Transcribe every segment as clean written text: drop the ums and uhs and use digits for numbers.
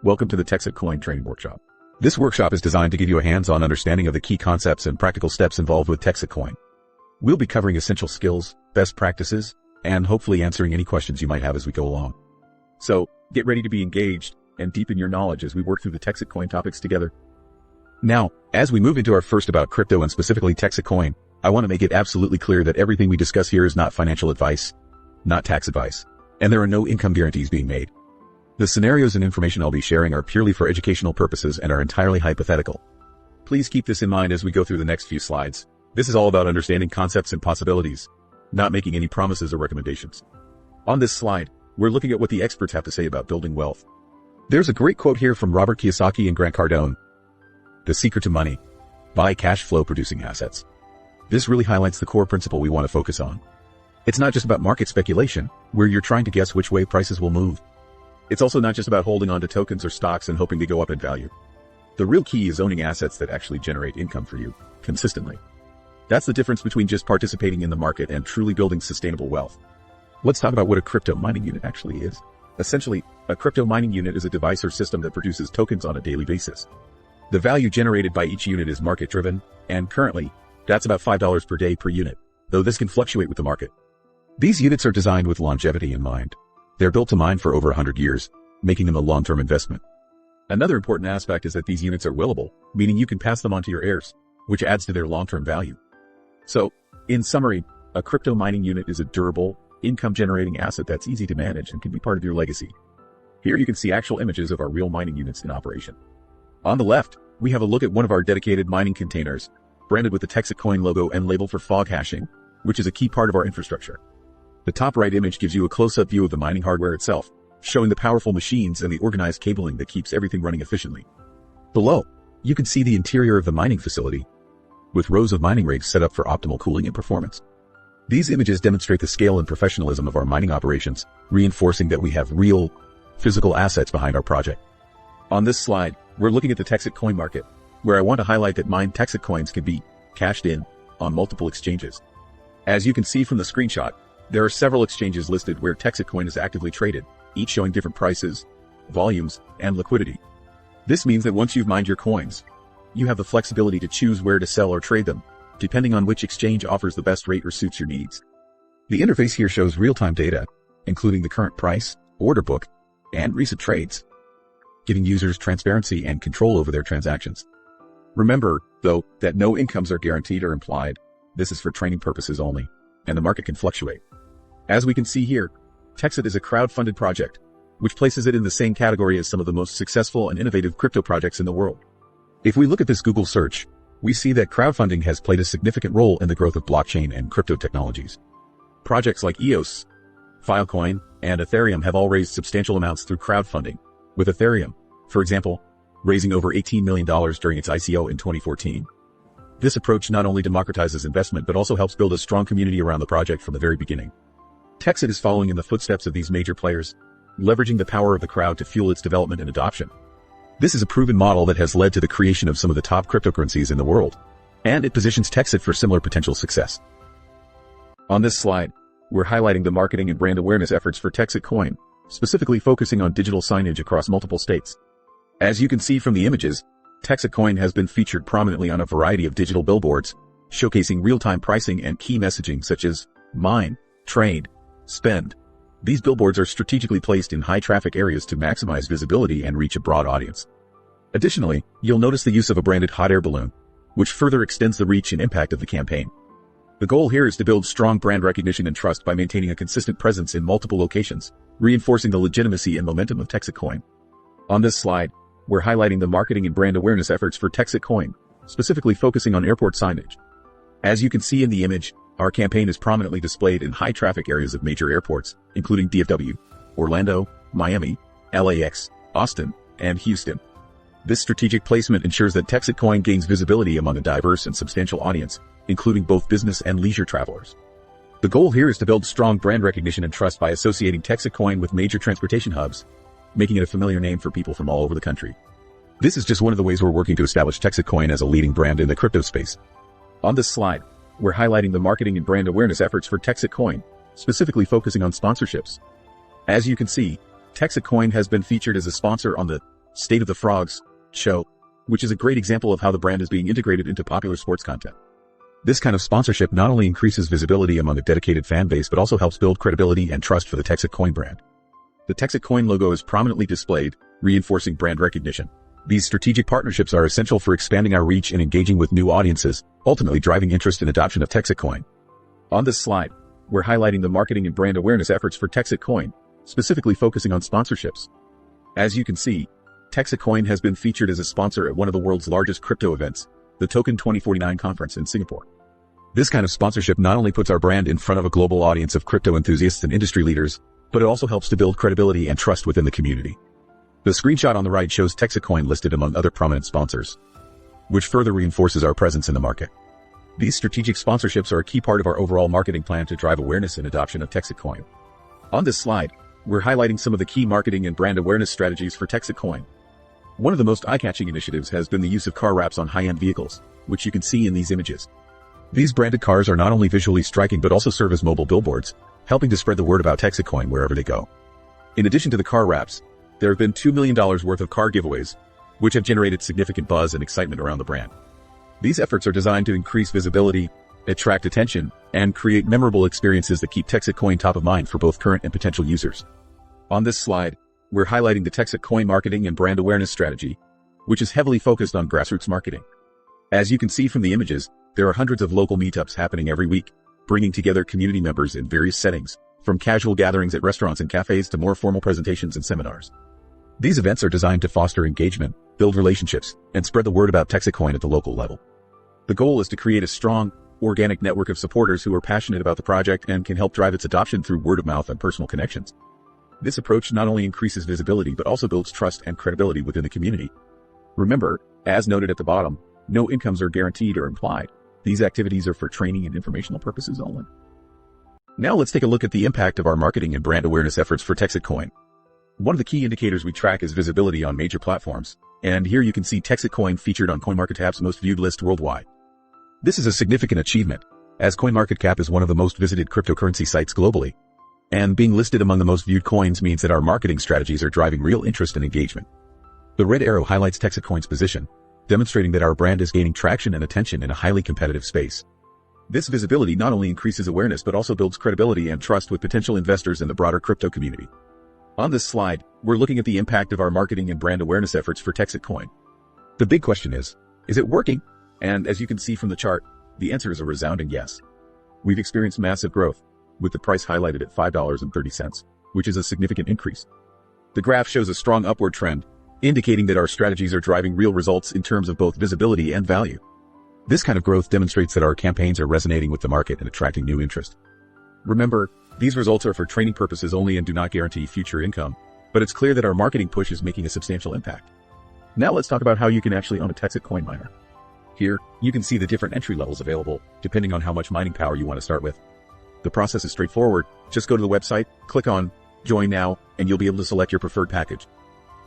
Welcome to the TexitCoin training workshop. This workshop is designed to give you a hands-on understanding of the key concepts and practical steps involved with TexitCoin. We'll be covering essential skills, best practices, and hopefully answering any questions you might have as we go along. So, get ready to be engaged and deepen your knowledge as we work through the TexitCoin topics together. Now, as we move into our first about crypto and specifically TexitCoin, I want to make it absolutely clear that everything we discuss here is not financial advice, not tax advice, and there are no income guarantees being made. The scenarios and information I'll be sharing are purely for educational purposes and are entirely hypothetical. Please keep this in mind as we go through the next few slides. This is all about understanding concepts and possibilities, not making any promises or recommendations. On this slide, we're looking at what the experts have to say about building wealth. There's a great quote here from Robert Kiyosaki and Grant Cardone. The secret to money: buy cash flow producing assets. This really highlights the core principle we want to focus on. It's not just about market speculation, where you're trying to guess which way prices will move. It's also not just about holding on to tokens or stocks and hoping to go up in value. The real key is owning assets that actually generate income for you, consistently. That's the difference between just participating in the market and truly building sustainable wealth. Let's talk about what a crypto mining unit actually is. Essentially, a crypto mining unit is a device or system that produces tokens on a daily basis. The value generated by each unit is market-driven, and currently, that's about $5 per day per unit, though this can fluctuate with the market. These units are designed with longevity in mind. They're built to mine for over 100 years, making them a long-term investment. Another important aspect is that these units are willable, meaning you can pass them on to your heirs, which adds to their long-term value. So, in summary, a crypto mining unit is a durable, income-generating asset that's easy to manage and can be part of your legacy. Here you can see actual images of our real mining units in operation. On the left, we have a look at one of our dedicated mining containers, branded with the TexitCoin logo and labeled for fog hashing, which is a key part of our infrastructure. The top right image gives you a close-up view of the mining hardware itself, showing the powerful machines and the organized cabling that keeps everything running efficiently. Below, you can see the interior of the mining facility, with rows of mining rigs set up for optimal cooling and performance. These images demonstrate the scale and professionalism of our mining operations, reinforcing that we have real, physical assets behind our project. On this slide, we're looking at the TexitCoin market, where I want to highlight that mined TexitCoins can be cashed in on multiple exchanges. As you can see from the screenshot, there are several exchanges listed where TexitCoin is actively traded, each showing different prices, volumes, and liquidity. This means that once you've mined your coins, you have the flexibility to choose where to sell or trade them, depending on which exchange offers the best rate or suits your needs. The interface here shows real-time data, including the current price, order book, and recent trades, giving users transparency and control over their transactions. Remember, though, that no incomes are guaranteed or implied. This is for training purposes only, and the market can fluctuate. As we can see here, Texit is a crowd-funded project, which places it in the same category as some of the most successful and innovative crypto projects in the world. If we look at this Google search, we see that crowdfunding has played a significant role in the growth of blockchain and crypto technologies. Projects like EOS, Filecoin, and Ethereum have all raised substantial amounts through crowdfunding, with Ethereum, for example, raising over $18 million during its ICO in 2014. This approach not only democratizes investment but also helps build a strong community around the project from the very beginning. Texit is following in the footsteps of these major players, leveraging the power of the crowd to fuel its development and adoption. This is a proven model that has led to the creation of some of the top cryptocurrencies in the world, and it positions Texit for similar potential success. On this slide, we're highlighting the marketing and brand awareness efforts for TexitCoin, specifically focusing on digital signage across multiple states. As you can see from the images, TexitCoin has been featured prominently on a variety of digital billboards, showcasing real-time pricing and key messaging such as mine, trade, spend. These billboards are strategically placed in high-traffic areas to maximize visibility and reach a broad audience. Additionally, you'll notice the use of a branded hot air balloon, which further extends the reach and impact of the campaign. The goal here is to build strong brand recognition and trust by maintaining a consistent presence in multiple locations, reinforcing the legitimacy and momentum of TexitCoin. On this slide, we're highlighting the marketing and brand awareness efforts for TexitCoin, specifically focusing on airport signage. As you can see in the image, our campaign is prominently displayed in high-traffic areas of major airports, including DFW, Orlando, Miami, LAX, Austin, and Houston. This strategic placement ensures that TexitCoin gains visibility among a diverse and substantial audience, including both business and leisure travelers. The goal here is to build strong brand recognition and trust by associating TexitCoin with major transportation hubs, making it a familiar name for people from all over the country. This is just one of the ways we're working to establish TexitCoin as a leading brand in the crypto space. On this slide, we're highlighting the marketing and brand awareness efforts for TexitCoin, specifically focusing on sponsorships. As you can see, TexitCoin has been featured as a sponsor on the State of the Frogs show, which is a great example of how the brand is being integrated into popular sports content. This kind of sponsorship not only increases visibility among a dedicated fan base but also helps build credibility and trust for the TexitCoin brand. The TexitCoin logo is prominently displayed, reinforcing brand recognition. These strategic partnerships are essential for expanding our reach and engaging with new audiences, ultimately driving interest and adoption of TexitCoin. On this slide, we're highlighting the marketing and brand awareness efforts for TexitCoin, specifically focusing on sponsorships. As you can see, TexitCoin has been featured as a sponsor at one of the world's largest crypto events, the Token 2049 conference in Singapore. This kind of sponsorship not only puts our brand in front of a global audience of crypto enthusiasts and industry leaders, but it also helps to build credibility and trust within the community. The screenshot on the right shows TexitCoin listed among other prominent sponsors, which further reinforces our presence in the market. These strategic sponsorships are a key part of our overall marketing plan to drive awareness and adoption of TexitCoin. On this slide, we're highlighting some of the key marketing and brand awareness strategies for TexitCoin. One of the most eye-catching initiatives has been the use of car wraps on high-end vehicles, which you can see in these images. These branded cars are not only visually striking but also serve as mobile billboards, helping to spread the word about TexitCoin wherever they go. In addition to the car wraps, there have been $2 million worth of car giveaways, which have generated significant buzz and excitement around the brand. These efforts are designed to increase visibility, attract attention, and create memorable experiences that keep TexitCoin top of mind for both current and potential users. On this slide, we're highlighting the TexitCoin marketing and brand awareness strategy, which is heavily focused on grassroots marketing. As you can see from the images, there are hundreds of local meetups happening every week, bringing together community members in various settings, from casual gatherings at restaurants and cafes to more formal presentations and seminars. These events are designed to foster engagement, build relationships, and spread the word about TexitCoin at the local level. The goal is to create a strong, organic network of supporters who are passionate about the project and can help drive its adoption through word of mouth and personal connections. This approach not only increases visibility but also builds trust and credibility within the community. Remember, as noted at the bottom, no incomes are guaranteed or implied. These activities are for training and informational purposes only. Now let's take a look at the impact of our marketing and brand awareness efforts for TexitCoin. One of the key indicators we track is visibility on major platforms, and here you can see TexitCoin featured on CoinMarketCap's most viewed list worldwide. This is a significant achievement, as CoinMarketCap is one of the most visited cryptocurrency sites globally, and being listed among the most viewed coins means that our marketing strategies are driving real interest and engagement. The red arrow highlights TexitCoin's position, demonstrating that our brand is gaining traction and attention in a highly competitive space. This visibility not only increases awareness but also builds credibility and trust with potential investors in the broader crypto community. On this slide, we're looking at the impact of our marketing and brand awareness efforts for TexitCoin. The big question is it working? And as you can see from the chart, the answer is a resounding yes. We've experienced massive growth, with the price highlighted at $5.30, which is a significant increase. The graph shows a strong upward trend, indicating that our strategies are driving real results in terms of both visibility and value. This kind of growth demonstrates that our campaigns are resonating with the market and attracting new interest. Remember, these results are for training purposes only and do not guarantee future income, but it's clear that our marketing push is making a substantial impact. Now let's talk about how you can actually own a TexitCoin miner. Here, you can see the different entry levels available, depending on how much mining power you want to start with. The process is straightforward. Just go to the website, click on Join Now, and you'll be able to select your preferred package.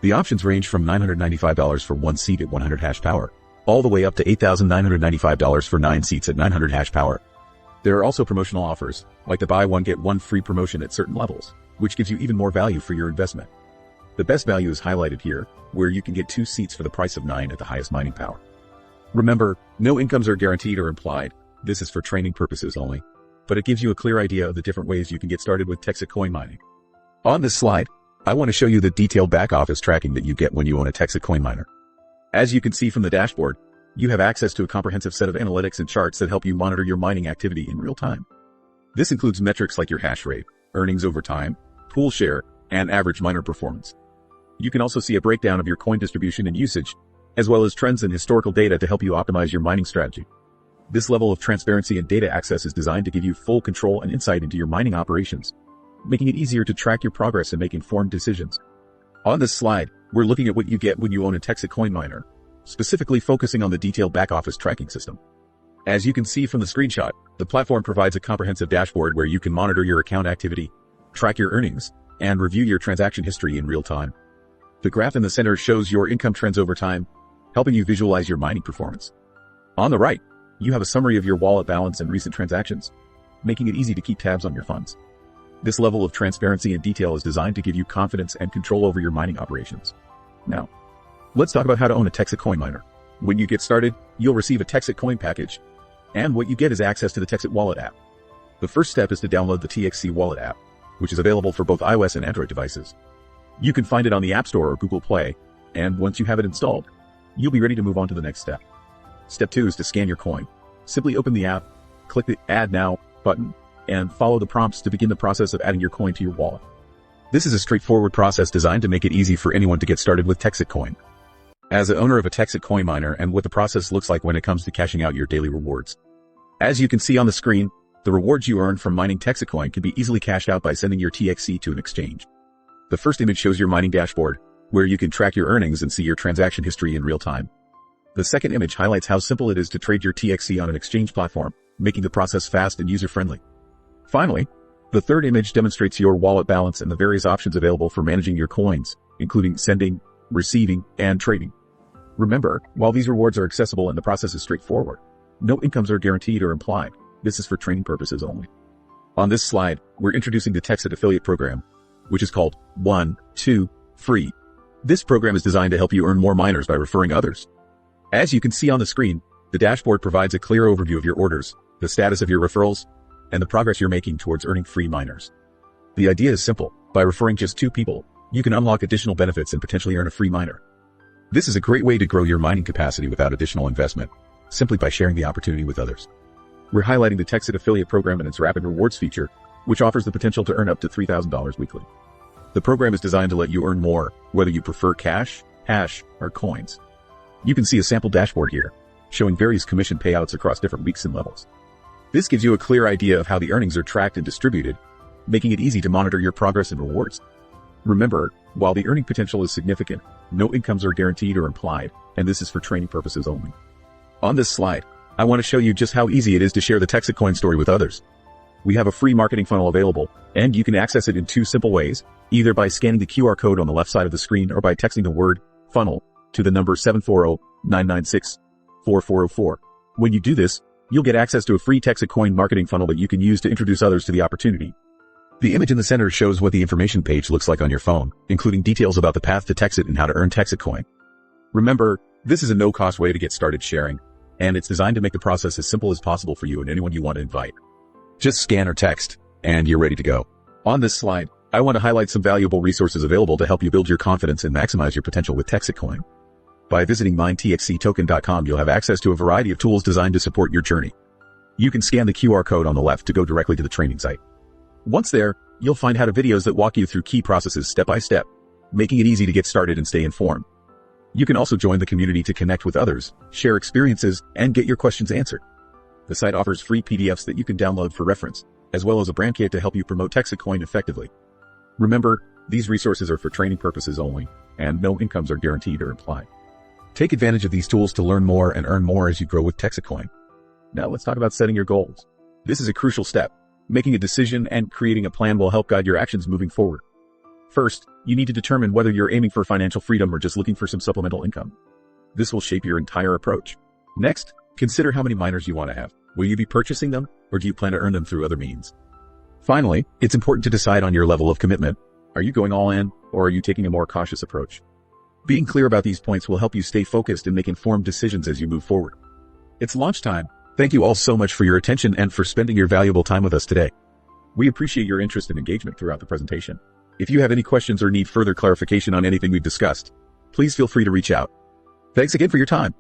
The options range from $995 for 1 seat at 100 hash power, all the way up to $8,995 for 9 seats at 900 hash power. There are also promotional offers, like the buy one get one free promotion at certain levels, which gives you even more value for your investment. The best value is highlighted here, where you can get 2 seats for the price of 9 at the highest mining power. Remember, no incomes are guaranteed or implied. This is for training purposes only, but it gives you a clear idea of the different ways you can get started with TexitCoin mining. On this slide, I want to show you the detailed back office tracking that you get when you own a TexitCoin miner. As you can see from the dashboard, you have access to a comprehensive set of analytics and charts that help you monitor your mining activity in real time. This includes metrics like your hash rate, earnings over time, pool share, and average miner performance. You can also see a breakdown of your coin distribution and usage, as well as trends and historical data to help you optimize your mining strategy. This level of transparency and data access is designed to give you full control and insight into your mining operations, making it easier to track your progress and make informed decisions. On this slide, we're looking at what you get when you own a TexitCoin miner, specifically focusing on the detailed back-office tracking system. As you can see from the screenshot, the platform provides a comprehensive dashboard where you can monitor your account activity, track your earnings, and review your transaction history in real time. The graph in the center shows your income trends over time, helping you visualize your mining performance. On the right, you have a summary of your wallet balance and recent transactions, making it easy to keep tabs on your funds. This level of transparency and detail is designed to give you confidence and control over your mining operations. Now, Let's talk about how to own a TexitCoin miner. When you get started, you'll receive a TexitCoin package, and what you get is access to the Texit wallet app. The first step is to download the TXC wallet app, which is available for both iOS and Android devices. You can find it on the App Store or Google Play, and once you have it installed, you'll be ready to move on to the next step. Step 2 is to scan your coin. Simply open the app, click the Add Now button, and follow the prompts to begin the process of adding your coin to your wallet. This is a straightforward process designed to make it easy for anyone to get started with TexitCoin. As the owner of a TexitCoin miner and what the process looks like when it comes to cashing out your daily rewards. As you can see on the screen, the rewards you earn from mining TexitCoin can be easily cashed out by sending your TXC to an exchange. The first image shows your mining dashboard, where you can track your earnings and see your transaction history in real time. The second image highlights how simple it is to trade your TXC on an exchange platform, making the process fast and user-friendly. Finally, the third image demonstrates your wallet balance and the various options available for managing your coins, including sending, receiving, and trading. Remember, while these rewards are accessible and the process is straightforward, no incomes are guaranteed or implied. This is for training purposes only. On this slide, we're introducing the Texit affiliate program, which is called 1, 2, Free. This program is designed to help you earn more miners by referring others. As you can see on the screen, the dashboard provides a clear overview of your orders, the status of your referrals, and the progress you're making towards earning free miners. The idea is simple. By referring just 2 people, you can unlock additional benefits and potentially earn a free miner. This is a great way to grow your mining capacity without additional investment, simply by sharing the opportunity with others. We're highlighting the Texit affiliate program and its rapid rewards feature, which offers the potential to earn up to $3,000 weekly. The program is designed to let you earn more, whether you prefer cash, hash, or coins. You can see a sample dashboard here, showing various commission payouts across different weeks and levels. This gives you a clear idea of how the earnings are tracked and distributed, making it easy to monitor your progress and rewards. Remember, while the earning potential is significant, no incomes are guaranteed or implied, and this is for training purposes only. On this slide, I want to show you just how easy it is to share the TexitCoin story with others. We have a free marketing funnel available, and you can access it in 2 simple ways, either by scanning the QR code on the left side of the screen or by texting the word funnel to the number 740-996-4404. When you do this, you'll get access to a free TexitCoin marketing funnel that you can use to introduce others to the opportunity. The image in the center shows what the information page looks like on your phone, including details about the path to Texit and how to earn TexitCoin. Remember, this is a no-cost way to get started sharing, and it's designed to make the process as simple as possible for you and anyone you want to invite. Just scan or text, and you're ready to go. On this slide, I want to highlight some valuable resources available to help you build your confidence and maximize your potential with TexitCoin. By visiting minetxctoken.com, you'll have access to a variety of tools designed to support your journey. You can scan the QR code on the left to go directly to the training site. Once there, you'll find how to videos that walk you through key processes step by step, making it easy to get started and stay informed. You can also join the community to connect with others, share experiences, and get your questions answered. The site offers free PDFs that you can download for reference, as well as a brand kit to help you promote TexitCoin effectively. Remember, these resources are for training purposes only, and no incomes are guaranteed or implied. Take advantage of these tools to learn more and earn more as you grow with TexitCoin. Now let's talk about setting your goals. This is a crucial step. Making a decision and creating a plan will help guide your actions moving forward. First, you need to determine whether you're aiming for financial freedom or just looking for some supplemental income. This will shape your entire approach. Next, consider how many miners you want to have. Will you be purchasing them, or do you plan to earn them through other means? Finally, it's important to decide on your level of commitment. Are you going all in, or are you taking a more cautious approach? Being clear about these points will help you stay focused and make informed decisions as you move forward. It's launch time. Thank you all so much for your attention and for spending your valuable time with us today. We appreciate your interest and engagement throughout the presentation. If you have any questions or need further clarification on anything we've discussed, please feel free to reach out. Thanks again for your time.